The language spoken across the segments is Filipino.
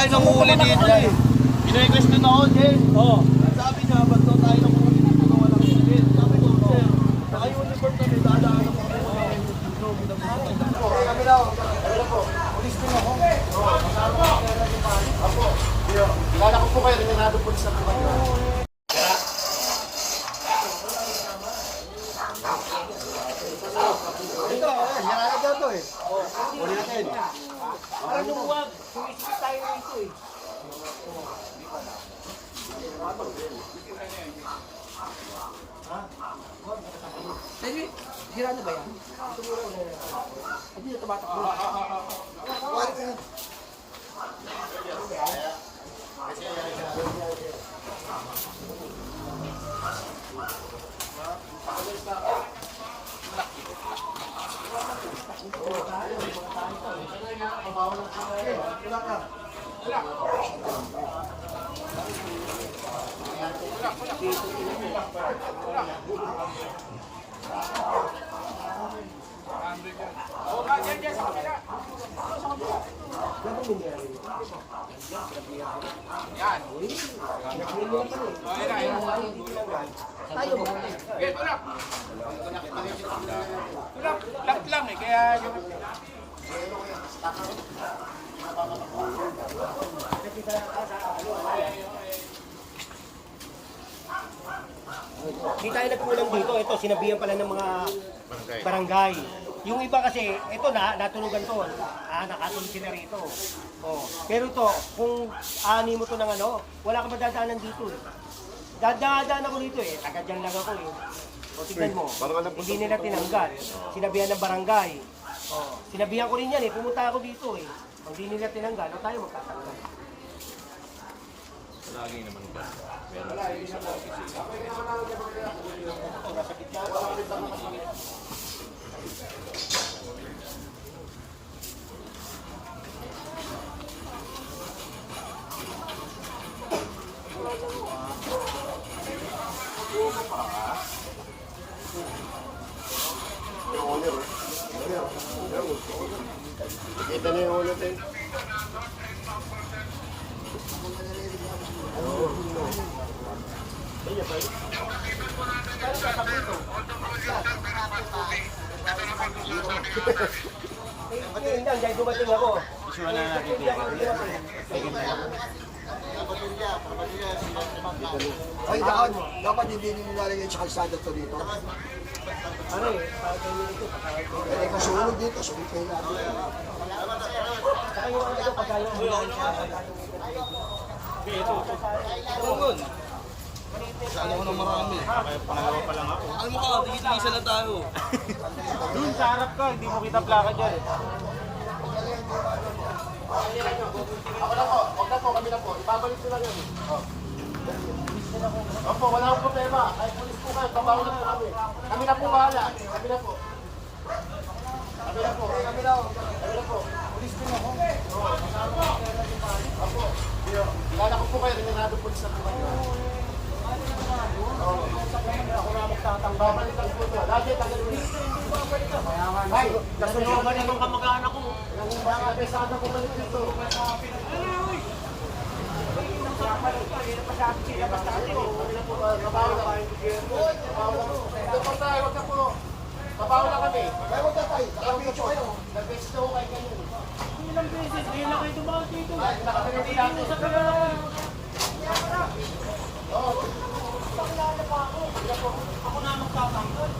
tayo nanguhuli dito eh. Pina-question ako, Jen. Oo. Sabi niya, ba't daw tayo nanguhuli dito na walang ulit? Sabi ko, sir, naka-uniform kami, dadaan ako kami walang dito. Kami daw. Kami po. Pulis din ako. Apo. Kilala ko po kayo, rinanado pulis na po kayo. Ito, yan daw to eh. Uli natin. Parang lumuwag, sumisipit tayo rito eh. Sige, hira na ba yan? Hindi na tumatakbo. Lahat lang eh, kaya Hindi tayo nagkulang dito. Ito, sinabihan pala ng mga barangay. Yung iba kasi, ito natulugan to. Nakatulog sila rito. Oh. Pero ito, kung ani mo to ng ano, wala ka madadaanan dito eh. Dadaan ako dito eh. Taga dyan lang ako eh. O, tignan mo. Hindi nila tinanggal. Sinabihan ng barangay. Oh. Sinabihan ko rin yan eh. Pumunta ako dito eh. Kung hindi nila tinanggal, o tayo magtatanggal. Lagi naman ba? Meron sa isang opisina. Kita na yung ulo tayo. Hindi, dahil dumating ako. Isuhan na natin ito. Ay, dapat hindi nilalagay sa kalsada to dito. Ano eh, Kaya kung sumunod dito, sumunod kayo natin. saka yung ano ito, pagkayo mo lang siya. Saan ako na marami. Kaya pangalawa pa lang ako. Alam mo ka, tigit-isa na tayo. Doon sa harap ka, hindi mo kita plaka dyan. Ako na po, huwag na po, kami na po. Ibabalik ko lang yan. Opo, wala akong problema. Kahit pulis po kayo, babaw na po kami. Kami na po bahala. Kami na po. Kami na po. Kami na po. Kami na po. Pulis po ako. Opo. Kilala ko po kayo, rinanado pulis na po kayo. Ako na magtatang. Babalikan po ito. Lagi, tagal mo. Ay, nasunod ba nitong kamag-anak ko? Mga pesada ko balik dito. Mabaho na kami. Kaya huwag na tayo. Nakapicture kayo. Nag-beses na ho kayo ganyan. ilang beses, ngayon lang kayo tumawag dito. Nakapiniti natin. Sa kanila ko. Pakilala pa ako. Ako na magtatanggal.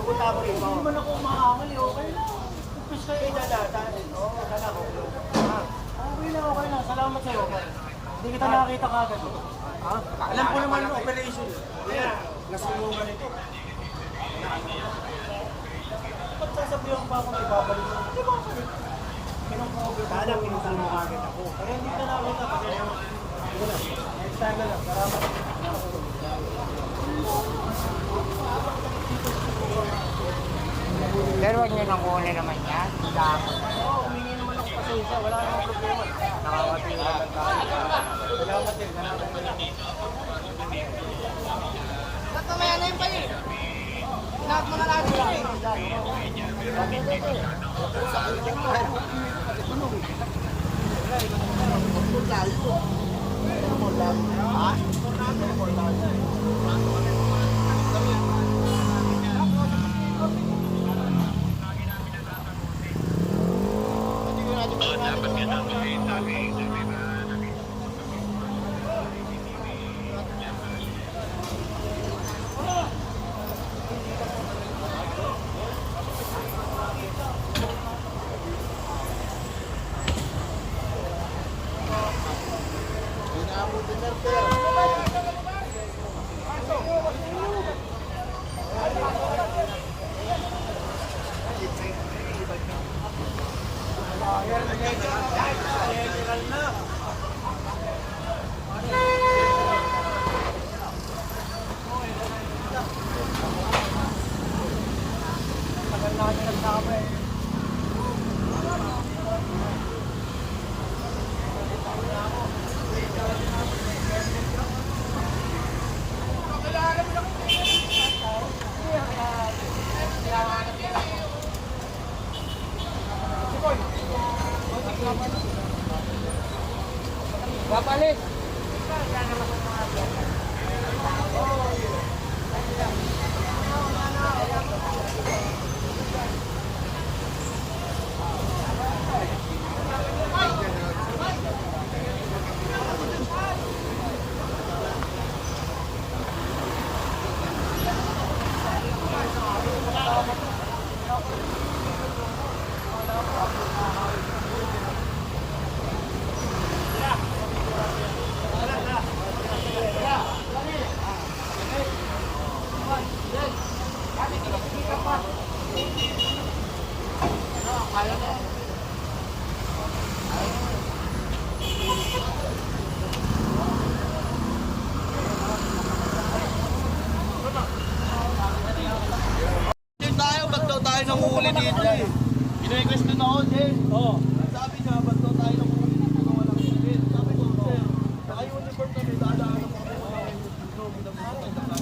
Pupunta ako rin. Hindi man ako umaangal eh, okay lang. Upis kayo. Okay lang. Salamat sa'yo. Hindi kita nakakita kagad. Ha? Alam ko naman yung operation. Yeah. Nasulungan ito. Ba't sasabihan pa ako na ibabalik mo? Di ba? Pinong-cover. Sana pinutulong agad ako. Kaya hindi ka nakakita kasi next time na lang. Salamat. Pero wag niyo nang kunin naman yan. Dapat. Oo, humingi naman ako pasensya. Wala namang problema. Nakakating naman tayo. Salamat din. Salamat din. Ba't mamaya na yung pali? Lahat mo na lahat sila eh. Papalit. Jen tayo, ba't daw tayo nanguhuli dito eh? Ine-request din ako, Jen. Oo. Sabi niya, ba't daw tayo nanguhuli dito na walang silid? Sabi ko, sir, naka-uniform kami, dadaan ako kami walang dito, ginagtatagdagan.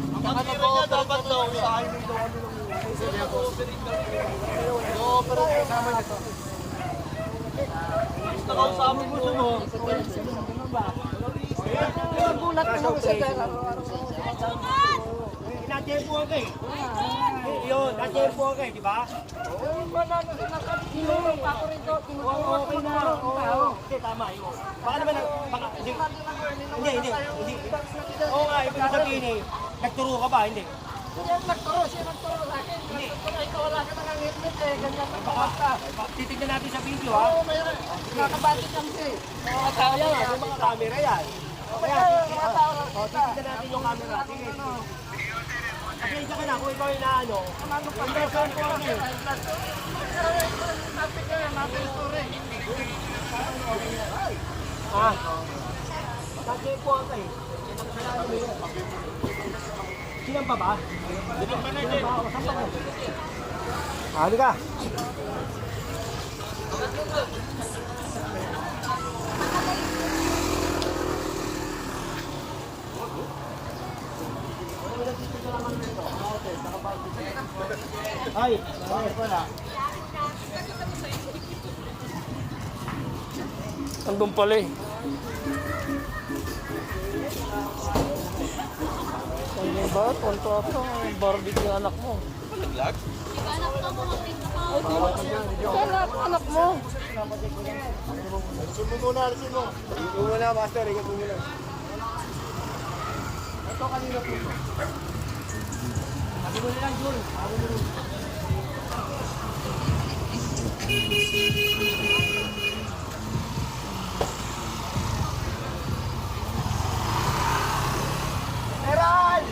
Ang pagkira niya, dapat daw sa akin dito kami nanguhuli. Sir, nag-ooperate kami. Nag-ooperate kasama nito. Nakausama mo siya mo. Gulat ko naman sa pera. Natempo ka eh. Yun, natempo ka eh, di ba? Tinulong pa ako rito. Okay na. Okay, tama yun. Baka naman, hindi. Oo nga, ibig sabihin eh, nagturo ka ba? Hindi. Siya nagturo sa akin. Ikaw wala ka nangangitlit eh. Ganyan na Baka, titignan natin sa video ha. Oo, mayroon. Nakabatik kami eh. Mga tao yan, may mga camera yan. Kaya, titignan natin yung camera. Sige. Pasensya ka na kung ikaw yung naano. Investment ko lang eh. Ah. Kasi po ako eh. Sinang pa ba? Sinang pa na din. Saan pa ka? Halika. Ay, wala. Andun pala eh. Ano ba? Tonto ako. Barbie yung anak mo. Anak mo. Sumo muna, alisin mo. Ikaw muna, master. Ikaw muna. Ito kanina po. Sabi mo nilang Jun. Sabi mo nilang. Meron!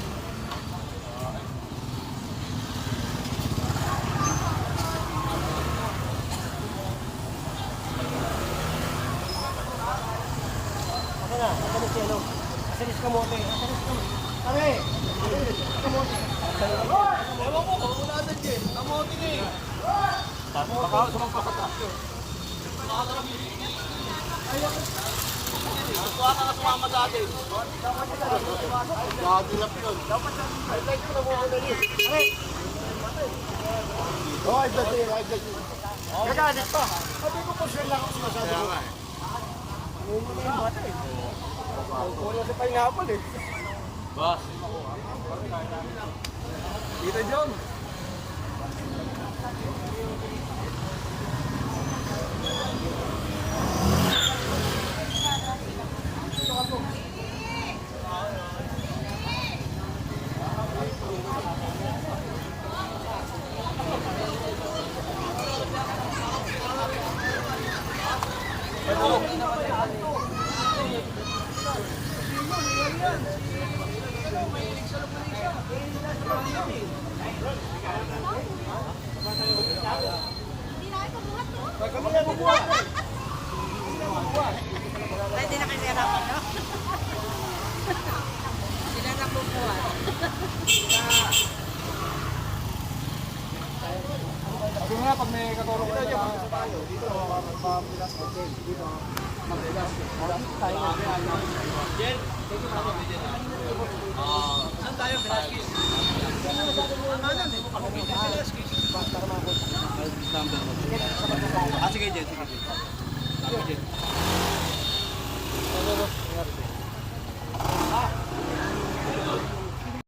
Asa na? Asa na si ano? Asa na si Kamote? Asa na si Kamote? Kami! Kamote! Ewan ko, wala na dyan. Kamote na eh. Baka sumampa sa taas. Kuha ka na sumama sa atin. Gagilap yun. Oh, I got it, I got it. Gagalit pa. Sabi ko po siya lang ako sinasabi ko. Ano mo na yung bata eh. Wala sa pineapple eh. Boss. Dito, John. Pwede na kayo nahirapan, no? Sila na bubuhat. Sabi mo nga pag may katulong ka dyan, sa tayo. Dito, magpapilas ko. Dito, magpilas. Tayo nga. Saan tayo, Velasquez? Sige, Jen, sige.